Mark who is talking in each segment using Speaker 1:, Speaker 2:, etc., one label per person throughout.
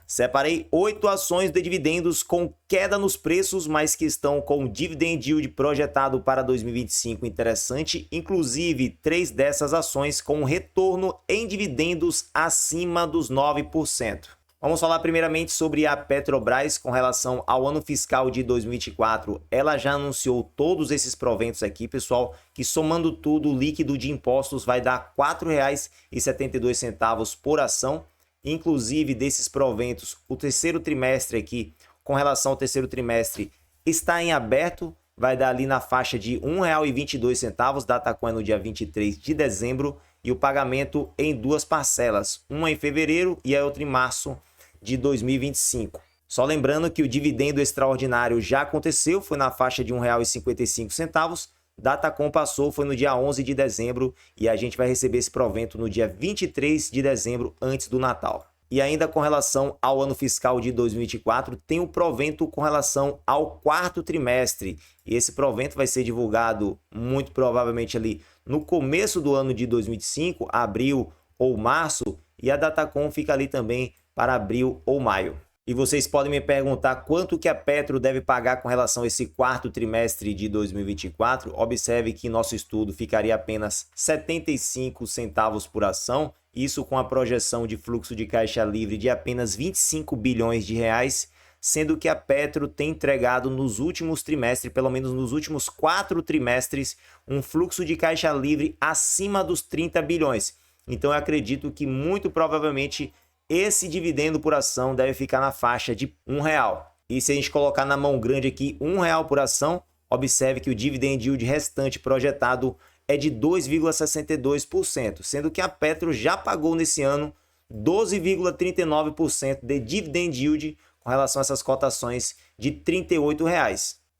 Speaker 1: Separei 8 ações de dividendos com queda nos preços, mas que estão com dividend yield projetado para 2025 interessante, inclusive 3 dessas ações com retorno em dividendos acima dos 9%. Vamos falar primeiramente sobre a Petrobras com relação ao ano fiscal de 2024. Ela já anunciou todos esses proventos aqui, pessoal, que somando tudo, o líquido de impostos vai dar R$ 4,72 por ação. Inclusive, desses proventos, o terceiro trimestre aqui, com relação ao terceiro trimestre, está em aberto, vai dar ali na faixa de R$ 1,22, data é no dia 23 de dezembro, e o pagamento em 2 parcelas, uma em fevereiro e a outra em março de 2025. Só lembrando que o dividendo extraordinário já aconteceu, foi na faixa de R$ 1,55, Datacom passou, foi no dia 11 de dezembro e a gente vai receber esse provento no dia 23 de dezembro, antes do Natal. E ainda com relação ao ano fiscal de 2024, tem o provento com relação ao quarto trimestre. E esse provento vai ser divulgado muito provavelmente ali no começo do ano de 2025, abril ou março, e a Datacom fica ali também para abril ou maio. E vocês podem me perguntar quanto que a Petro deve pagar com relação a esse quarto trimestre de 2024. Observe que nosso estudo ficaria apenas 75 centavos por ação, isso com a projeção de fluxo de caixa livre de apenas 25 bilhões de reais, sendo que a Petro tem entregado nos últimos trimestres, pelo menos nos últimos 4 trimestres, um fluxo de caixa livre acima dos 30 bilhões. Então eu acredito que muito provavelmente esse dividendo por ação deve ficar na faixa de R$1. E se a gente colocar na mão grande aqui R$1 por ação, observe que o dividend yield restante projetado é de 2,62%, sendo que a Petro já pagou nesse ano 12,39% de dividend yield com relação a essas cotações de R$ 38.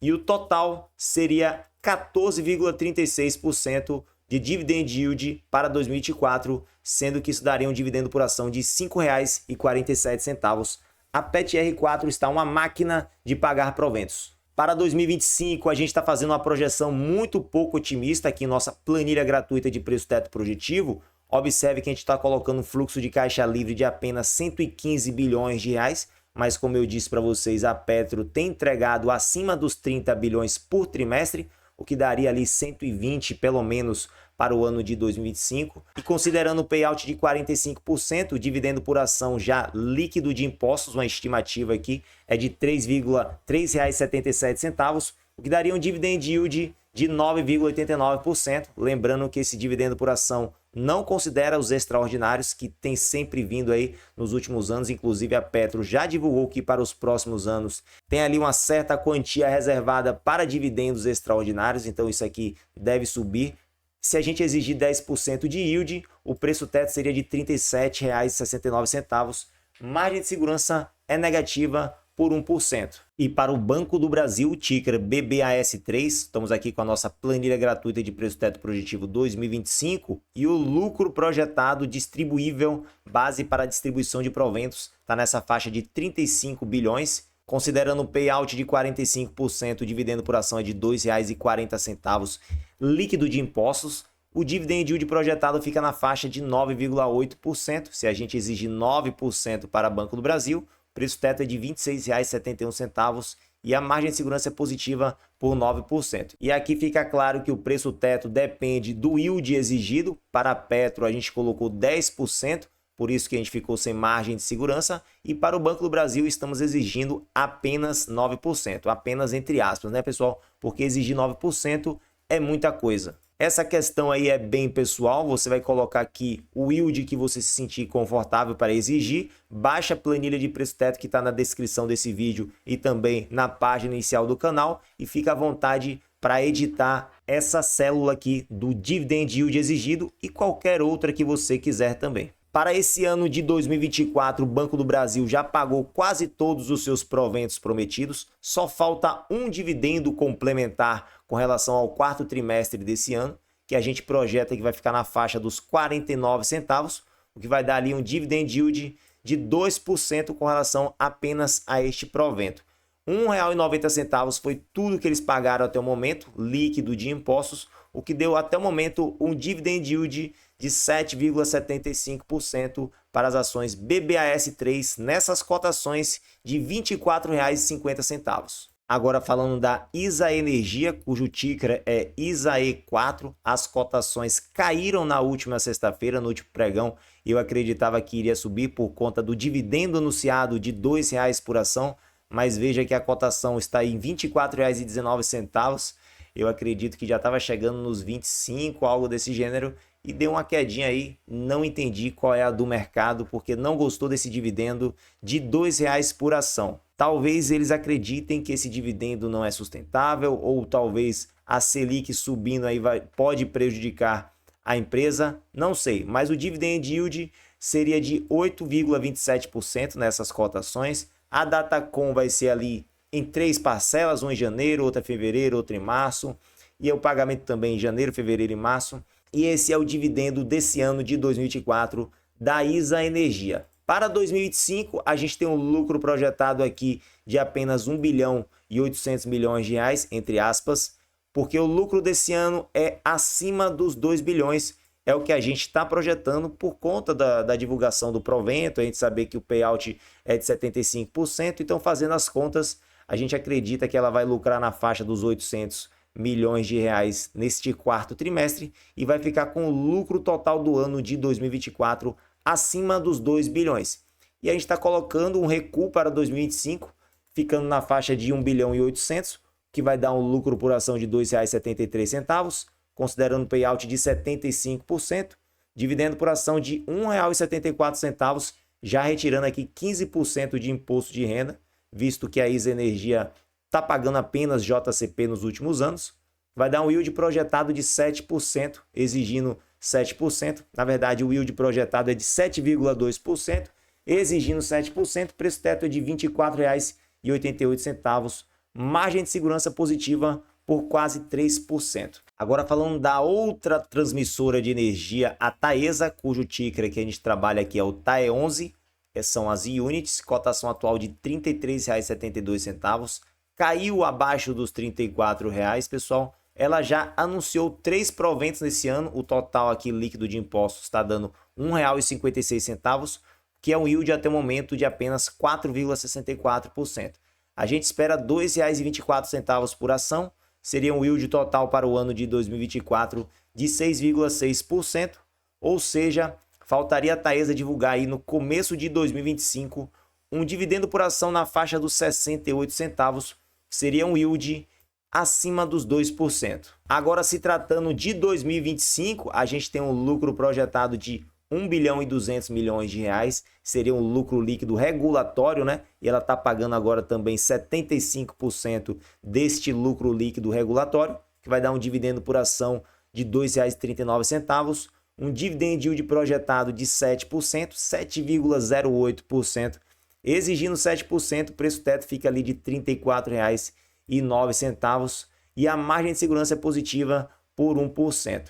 Speaker 1: E o total seria 14,36% de dividend yield para 2024, sendo que isso daria um dividendo por ação de R$ 5,47. A PETR4 está uma máquina de pagar proventos. Para 2025, a gente está fazendo uma projeção muito pouco otimista aqui em nossa planilha gratuita de preço teto projetivo. Observe que a gente está colocando um fluxo de caixa livre de apenas 115 bilhões de reais, mas como eu disse para vocês, a Petro tem entregado acima dos 30 bilhões por trimestre, o que daria ali 120 pelo menos para o ano de 2025. E considerando o payout de 45%, o dividendo por ação já líquido de impostos, uma estimativa aqui é de R$ 3,77, o que daria um dividend yield de 9,89%. Lembrando que esse dividendo por ação não considera os extraordinários que tem sempre vindo aí nos últimos anos. Inclusive a Petro já divulgou que para os próximos anos tem ali uma certa quantia reservada para dividendos extraordinários, então isso aqui deve subir. Se a gente exigir 10% de yield, o preço teto seria de R$ 37,69. Margem de segurança é negativa por 1%. E para o Banco do Brasil, o ticker BBAS3, estamos aqui com a nossa planilha gratuita de preço teto projetivo 2025 e o lucro projetado distribuível, base para distribuição de proventos, está nessa faixa de 35 bilhões. Considerando o payout de 45%, o dividendo por ação é de R$ 2,40 líquido de impostos. O dividend yield projetado fica na faixa de 9,8%. Se a gente exigir 9% para Banco do Brasil, o preço teto é de R$ 26,71 e a margem de segurança é positiva por 9%. E aqui fica claro que o preço teto depende do yield exigido. Para a Petro, a gente colocou 10%. Por isso que a gente ficou sem margem de segurança. E para o Banco do Brasil estamos exigindo apenas 9%. Apenas entre aspas, né, pessoal? Porque exigir 9% é muita coisa. Essa questão aí é bem pessoal. Você vai colocar aqui o yield que você se sentir confortável para exigir. Baixa a planilha de preço teto que está na descrição desse vídeo e também na página inicial do canal. E fica à vontade para editar essa célula aqui do dividend yield exigido e qualquer outra que você quiser também. Para esse ano de 2024, o Banco do Brasil já pagou quase todos os seus proventos prometidos, só falta um dividendo complementar com relação ao quarto trimestre desse ano, que a gente projeta que vai ficar na faixa dos 49 centavos, o que vai dar ali um dividend yield de 2% com relação apenas a este provento. R$ 1,90 foi tudo que eles pagaram até o momento, líquido de impostos, o que deu até o momento um dividend yield de 7,75% para as ações BBAS3 nessas cotações de R$ 24,50. Agora falando da ISA Energia, cujo ticker é ISAE4, as cotações caíram na última sexta-feira, no último pregão. Eu acreditava que iria subir por conta do dividendo anunciado de R$ 2,00 por ação, mas veja que a cotação está em R$ 24,19. Eu acredito que já estava chegando nos 25, algo desse gênero, e deu uma quedinha aí. Não entendi qual é a do mercado, porque não gostou desse dividendo de R$ 2,00 por ação. Talvez eles acreditem que esse dividendo não é sustentável, ou talvez a Selic subindo aí pode prejudicar a empresa, não sei. Mas o dividend yield seria de 8,27% nessas cotações. A Datacom vai ser ali em 3 parcelas, uma em janeiro, outra em fevereiro, outra em março. E o pagamento também em janeiro, fevereiro e março. E esse é o dividendo desse ano de 2024 da ISA Energia. Para 2025, a gente tem um lucro projetado aqui de apenas 1 bilhão e 800 milhões de reais, entre aspas, porque o lucro desse ano é acima dos 2 bilhões, é o que a gente está projetando por conta da divulgação do provento, a gente saber que o payout é de 75%, então fazendo as contas, a gente acredita que ela vai lucrar na faixa dos 800 milhões de reais neste quarto trimestre e vai ficar com o lucro total do ano de 2024 acima dos 2 bilhões. E a gente está colocando um recuo para 2025, ficando na faixa de 1 bilhão e 800, que vai dar um lucro por ação de R$ 2,73, considerando payout de 75%, dividendo por ação de R$ 1,74, já retirando aqui 15% de imposto de renda, visto que a ISA Energia está pagando apenas JCP nos últimos anos, vai dar um yield projetado de 7%, exigindo 7%. Na verdade, o yield projetado é de 7,2%, exigindo 7%. Preço teto é de R$ 24,88. Margem de segurança positiva por quase 3%. Agora falando da outra transmissora de energia, a Taesa, cujo ticker que a gente trabalha aqui é o TAE11, são as units, cotação atual de R$ 33,72. Caiu abaixo dos R$ 34, pessoal. Ela já anunciou 3 proventos nesse ano. O total aqui líquido de impostos está dando R$ 1,56, que é um yield até o momento de apenas 4,64%. A gente espera R$ 2,24 por ação. Seria um yield total para o ano de 2024 de 6,6%. Ou seja, faltaria a Taesa divulgar aí no começo de 2025 um dividendo por ação na faixa dos 68 centavos. Seria um yield acima dos 2%. Agora, se tratando de 2025, a gente tem um lucro projetado de 1 bilhão e 200 milhões de reais, seria um lucro líquido regulatório, né? E ela está pagando agora também 75% deste lucro líquido regulatório, que vai dar um dividendo por ação de R$ 2,39, um dividend yield projetado de 7%, 7,08%, exigindo 7%, o preço teto fica ali de R$ 34,09 e a margem de segurança é positiva por 1%.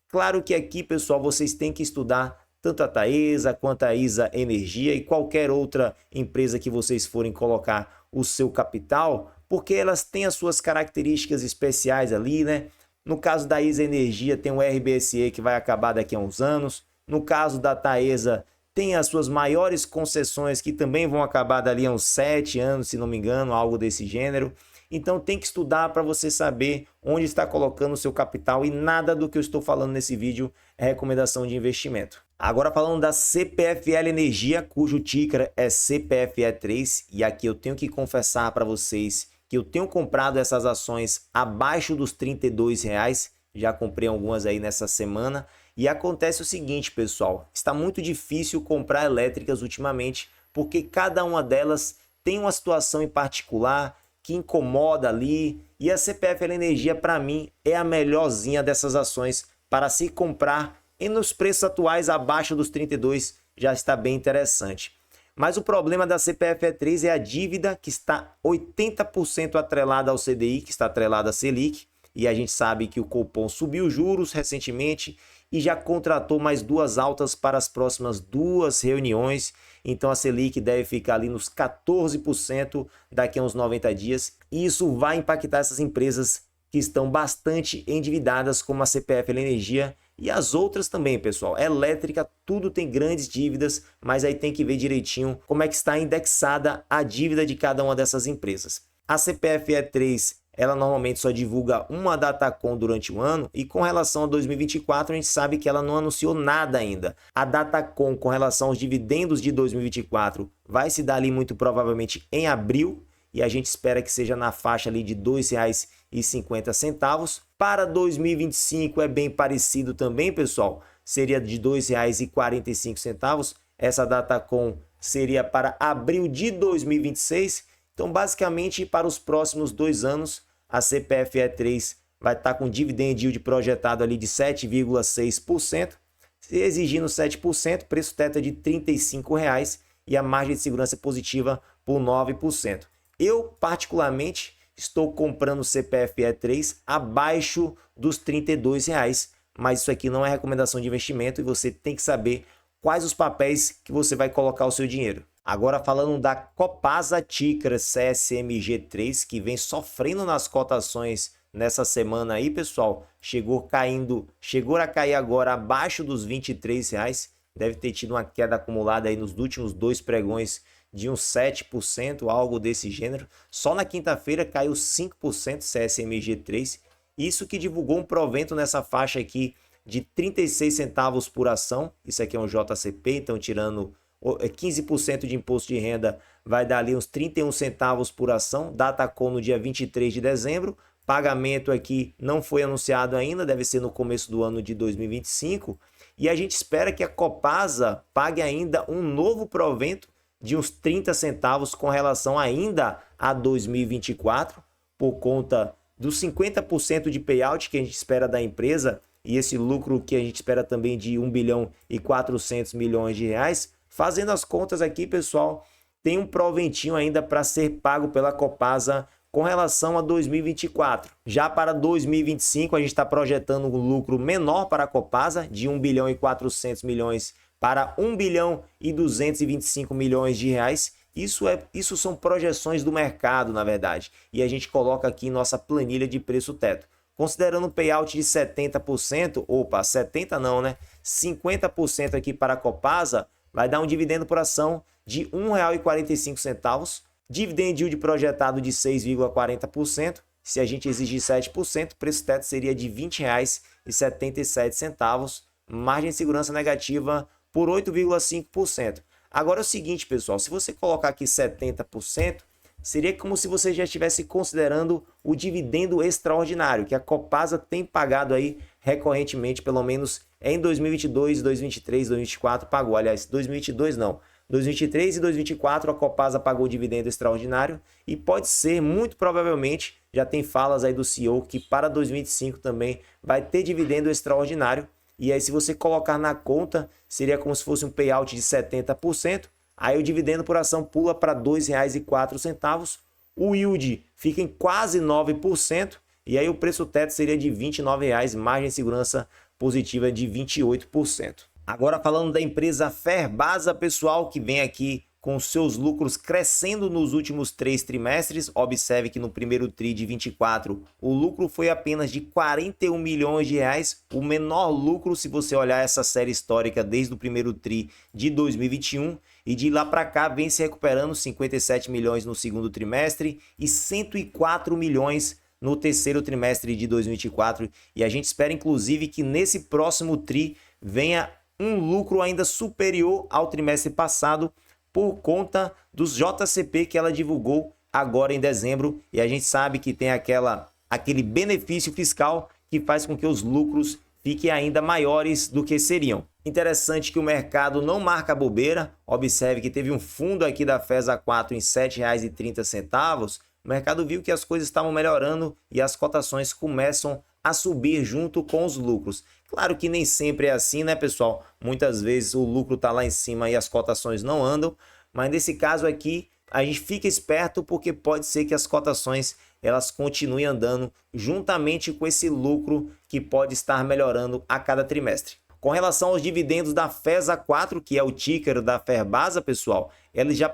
Speaker 1: Claro que aqui, pessoal, vocês têm que estudar tanto a Taesa quanto a ISA Energia e qualquer outra empresa que vocês forem colocar o seu capital, porque elas têm as suas características especiais ali, né? No caso da ISA Energia tem o RBSE que vai acabar daqui a uns anos. No caso da Taesa tem as suas maiores concessões que também vão acabar dali a uns 7 anos, se não me engano, algo desse gênero. Então tem que estudar para você saber onde está colocando o seu capital e nada do que eu estou falando nesse vídeo é recomendação de investimento. Agora falando da CPFL Energia, cujo ticker é CPFE3, e aqui eu tenho que confessar para vocês que eu tenho comprado essas ações abaixo dos R$ 32, já comprei algumas aí nessa semana, e acontece o seguinte, pessoal, está muito difícil comprar elétricas ultimamente, porque cada uma delas tem uma situação em particular que incomoda ali, e a CPFL Energia para mim é a melhorzinha dessas ações para se comprar, e nos preços atuais abaixo dos 32 já está bem interessante. Mas o problema da CPFE3 é a dívida que está 80% atrelada ao CDI, que está atrelada à Selic, e a gente sabe que o Copom subiu juros recentemente e já contratou mais 2 altas para as próximas 2 reuniões, então a Selic deve ficar ali nos 14% daqui a uns 90 dias, e isso vai impactar essas empresas que estão bastante endividadas, como a CPFL Energia, E as outras também, pessoal. Elétrica, tudo tem grandes dívidas, mas aí tem que ver direitinho como é que está indexada a dívida de cada uma dessas empresas. A CPFE3, ela normalmente só divulga uma Datacom durante o ano, e com relação a 2024 a gente sabe que ela não anunciou nada ainda. A Datacom com relação aos dividendos de 2024 vai se dar ali muito provavelmente em abril, e a gente espera que seja na faixa ali de R$ 2,50. Para 2025 é bem parecido também, pessoal, seria de R$ 2,45. Essa Datacom seria para abril de 2026. Então, basicamente, para os próximos 2 anos, a CPFE3 vai estar com dividend yield projetado ali de 7,6%, exigindo 7%, preço teto é de R$ 35 e a margem de segurança positiva por 9%. Eu, particularmente, estou comprando o CPFE3 abaixo dos R$ 32, mas isso aqui não é recomendação de investimento e você tem que saber quais os papéis que você vai colocar o seu dinheiro. Agora falando da Copasa Ticker CSMG3, que vem sofrendo nas cotações nessa semana aí, pessoal, chegou a cair agora abaixo dos R$ 23, deve ter tido uma queda acumulada aí nos últimos 2 pregões de uns 7%, algo desse gênero. Só na quinta-feira caiu 5% CSMG3, isso que divulgou um provento nessa faixa aqui de 36 centavos por ação. Isso aqui é um JCP, então tirando 15% de imposto de renda vai dar ali uns 31 centavos por ação. Datacom no dia 23 de dezembro. Pagamento aqui não foi anunciado ainda, deve ser no começo do ano de 2025. E a gente espera que a Copasa pague ainda um novo provento de uns 30 centavos com relação ainda a 2024, por conta dos 50% de payout que a gente espera da empresa e esse lucro que a gente espera também de 1 bilhão e 400 milhões de reais. Fazendo as contas aqui, pessoal, tem um proventinho ainda para ser pago pela Copasa com relação a 2024. Já para 2025, a gente está projetando um lucro menor para a Copasa, de 1 bilhão e 400 milhões para 1 bilhão e 225 milhões de reais. Isso são projeções do mercado, na verdade. E a gente coloca aqui em nossa planilha de preço teto. Considerando um payout de 70%, 50% aqui para a Copasa, vai dar um dividendo por ação de R$ 1,45. Dividend yield projetado de 6,40%. Se a gente exigir 7%, o preço teto seria de R$ 20,77. Margem de segurança negativa por 8,5%. Agora é o seguinte, pessoal, se você colocar aqui 70%, seria como se você já estivesse considerando o dividendo extraordinário que a Copasa tem pagado aí recorrentemente, pelo menos em 2022, 2023, 2024 pagou. Aliás, 2022 não. 2023 e 2024 a Copasa pagou dividendo extraordinário e pode ser, muito provavelmente, já tem falas aí do CEO que para 2025 também vai ter dividendo extraordinário. E aí, se você colocar na conta, seria como se fosse um payout de 70%. Aí o dividendo por ação pula para R$ 2,04. O yield fica em quase 9%. E aí o preço teto seria de R$ 29,00, margem de segurança positiva de 28%. Agora falando da empresa Ferbasa, pessoal, que vem aqui com seus lucros crescendo nos últimos 3 trimestres. Observe que no primeiro TRI de 24, o lucro foi apenas de 41 milhões de reais, o menor lucro se você olhar essa série histórica desde o primeiro TRI de 2021, e de lá para cá vem se recuperando 57 milhões no segundo trimestre e 104 milhões no terceiro trimestre de 2024, e a gente espera inclusive que nesse próximo TRI venha um lucro ainda superior ao trimestre passado, por conta dos JCP que ela divulgou agora em dezembro, e a gente sabe que tem aquele benefício fiscal que faz com que os lucros fiquem ainda maiores do que seriam. Interessante que o mercado não marca bobeira. Observe que teve um fundo aqui da FESA 4 em R$ 7,30. O mercado viu que as coisas estavam melhorando e as cotações começam a subir junto com os lucros. Claro que nem sempre é assim, né, pessoal? Muitas vezes o lucro está lá em cima e as cotações não andam, mas nesse caso aqui a gente fica esperto porque pode ser que as cotações elas continuem andando juntamente com esse lucro que pode estar melhorando a cada trimestre. Com relação aos dividendos da FESA 4, que é o ticker da Ferbasa, pessoal, eles já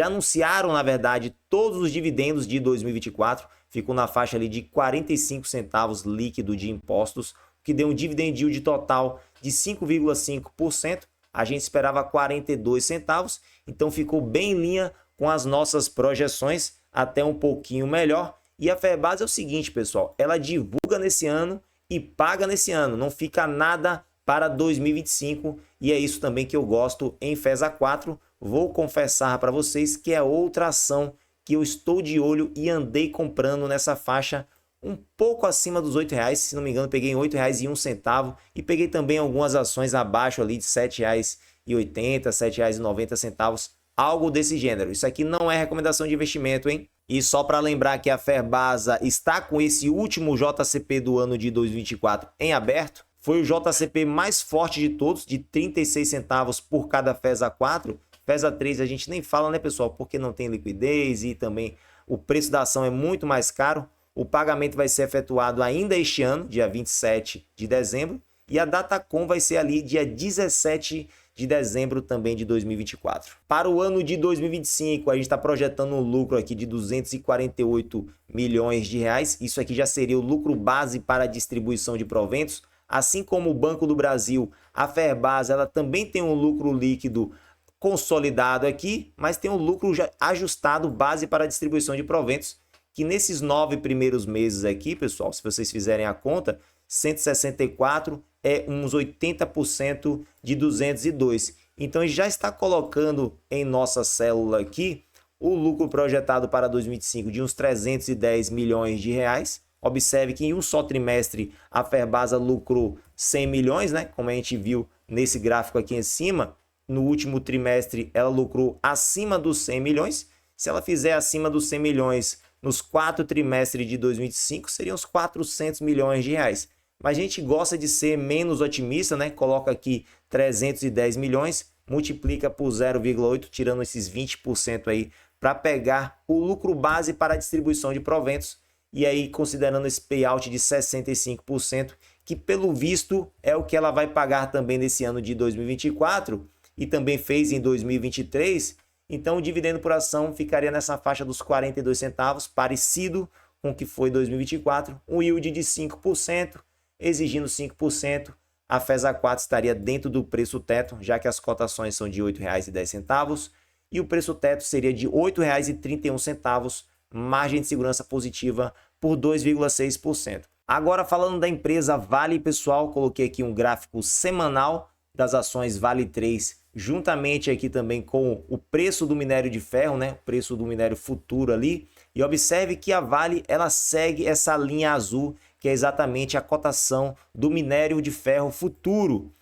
Speaker 1: anunciaram, na verdade, todos os dividendos de 2024, ficou na faixa ali de 45 centavos líquido de impostos, que deu um dividend yield total de 5,5%. A gente esperava 42 centavos, então ficou bem em linha com as nossas projeções, até um pouquinho melhor. E a Ferbasa é o seguinte, pessoal, ela divulga nesse ano e paga nesse ano, não fica nada para 2025, e é isso também que eu gosto em FESA 4. Vou confessar para vocês que é outra ação que eu estou de olho e andei comprando nessa faixa um pouco acima dos R$8, se não me engano, peguei em R$8,01 e peguei também algumas ações abaixo ali de R$7,80, R$7,90, algo desse gênero. Isso aqui não é recomendação de investimento, hein? E só para lembrar que a Ferbasa está com esse último JCP do ano de 2024 em aberto. Foi o JCP mais forte de todos, de 36 centavos por cada FESA 4. FESA 3 a gente nem fala, né, pessoal? Porque não tem liquidez e também o preço da ação é muito mais caro. O pagamento vai ser efetuado ainda este ano, dia 27 de dezembro. E a Datacom vai ser ali dia 17 de dezembro também de 2024. Para o ano de 2025, a gente está projetando um lucro aqui de 248 milhões de reais. Isso aqui já seria o lucro base para a distribuição de proventos. Assim como o Banco do Brasil, a Ferbasa, ela também tem um lucro líquido consolidado aqui, mas tem um lucro já ajustado base para a distribuição de proventos, que nesses 9 primeiros meses aqui, pessoal, se vocês fizerem a conta, 164 é uns 80% de 202. Então, já está colocando em nossa célula aqui o lucro projetado para 2025 de uns 310 milhões de reais. Observe que em um só trimestre a Ferbasa lucrou 100 milhões, né? Como a gente viu nesse gráfico aqui em cima, no último trimestre ela lucrou acima dos 100 milhões. Se ela fizer acima dos 100 milhões nos 4 trimestres de 2025, seriam uns 400 milhões de reais. Mas a gente gosta de ser menos otimista, né? Coloca aqui 310 milhões, multiplica por 0,8, tirando esses 20% aí para pegar o lucro base para a distribuição de proventos. E aí, considerando esse payout de 65%, que pelo visto é o que ela vai pagar também nesse ano de 2024 e também fez em 2023, então o dividendo por ação ficaria nessa faixa dos 42 centavos, parecido com o que foi 2024, um yield de 5%, exigindo 5%, a FESA 4 estaria dentro do preço teto, já que as cotações são de R$ 8,10, e o preço teto seria de R$ 8,31, margem de segurança positiva por 2,6%. Agora falando da empresa Vale, pessoal, coloquei aqui um gráfico semanal das ações Vale 3, juntamente aqui também com o preço do minério de ferro, né? O preço do minério futuro ali. E observe que a Vale, ela segue essa linha azul, que é exatamente a cotação do minério de ferro futuro.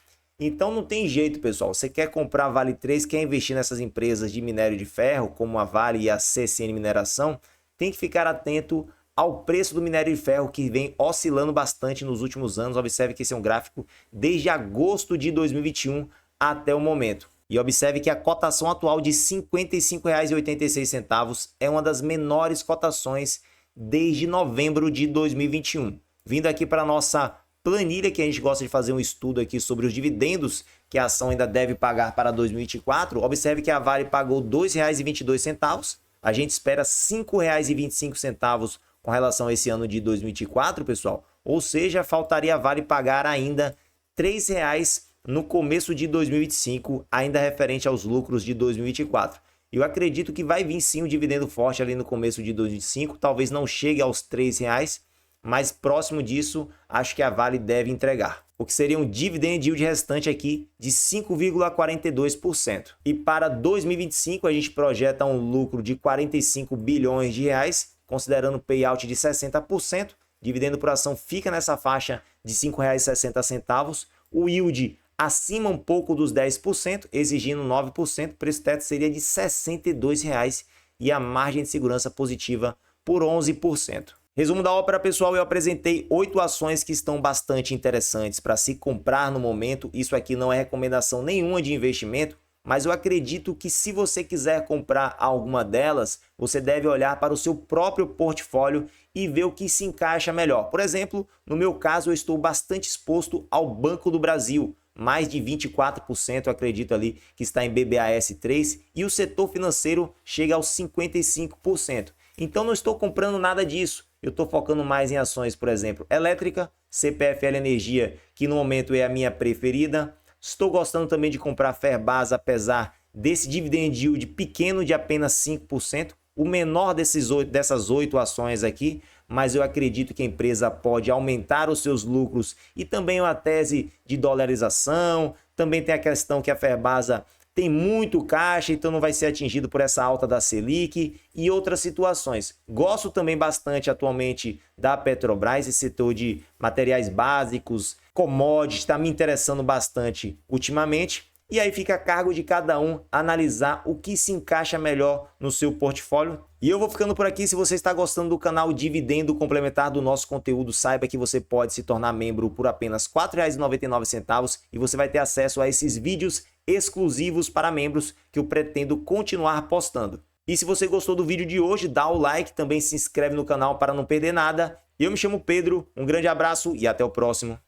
Speaker 1: Então não tem jeito, pessoal. Você quer comprar a Vale 3, quer investir nessas empresas de minério de ferro, como a Vale e a CSN Mineração, tem que ficar atento ao preço do minério de ferro, que vem oscilando bastante nos últimos anos. Observe que esse é um gráfico desde agosto de 2021 até o momento. E observe que a cotação atual de R$ 55,86 é uma das menores cotações desde novembro de 2021. Vindo aqui para a nossa planilha, que a gente gosta de fazer um estudo aqui sobre os dividendos que a ação ainda deve pagar para 2024, observe que a Vale pagou R$ 2,22, a gente espera R$ 5,25 com relação a esse ano de 2024, pessoal, ou seja, faltaria a Vale pagar ainda R$ 3,00 no começo de 2025, ainda referente aos lucros de 2024. Eu acredito que vai vir sim um dividendo forte ali no começo de 2025, talvez não chegue aos R$ 3,00, mas próximo disso, acho que a Vale deve entregar, o que seria um dividend yield restante aqui de 5,42%. E para 2025, a gente projeta um lucro de 45 bilhões de reais, considerando payout de 60%, dividendo por ação fica nessa faixa de R$ 5,60, o yield acima um pouco dos 10%, exigindo 9%, o preço teto seria de R$ 62,00 e a margem de segurança positiva por 11%. Resumo da ópera, pessoal, eu apresentei 8 ações que estão bastante interessantes para se comprar no momento. Isso aqui não é recomendação nenhuma de investimento, mas eu acredito que se você quiser comprar alguma delas, você deve olhar para o seu próprio portfólio e ver o que se encaixa melhor. Por exemplo, no meu caso, eu estou bastante exposto ao Banco do Brasil, mais de 24%, eu acredito ali que está em BBAS3, e o setor financeiro chega aos 55%. Então não estou comprando nada disso. eu estou focando mais em ações, por exemplo, elétrica, CPFL Energia, que no momento é a minha preferida. Estou gostando também de comprar Ferbasa, apesar desse dividend yield pequeno de apenas 5%, o menor dessas 8 ações aqui, mas eu acredito que a empresa pode aumentar os seus lucros e também uma tese de dolarização, também tem a questão que a Ferbasa tem muito caixa, então não vai ser atingido por essa alta da Selic e outras situações. Gosto também bastante atualmente da Petrobras, esse setor de materiais básicos, commodities, está me interessando bastante ultimamente. E aí fica a cargo de cada um analisar o que se encaixa melhor no seu portfólio. E eu vou ficando por aqui. Se você está gostando do canal Dividendo Complementar do nosso conteúdo, saiba que você pode se tornar membro por apenas R$ 4,99 e você vai ter acesso a esses vídeos exclusivos para membros que eu pretendo continuar postando. E se você gostou do vídeo de hoje, dá o like, também se inscreve no canal para não perder nada. Eu me chamo Pedro, um grande abraço e até o próximo.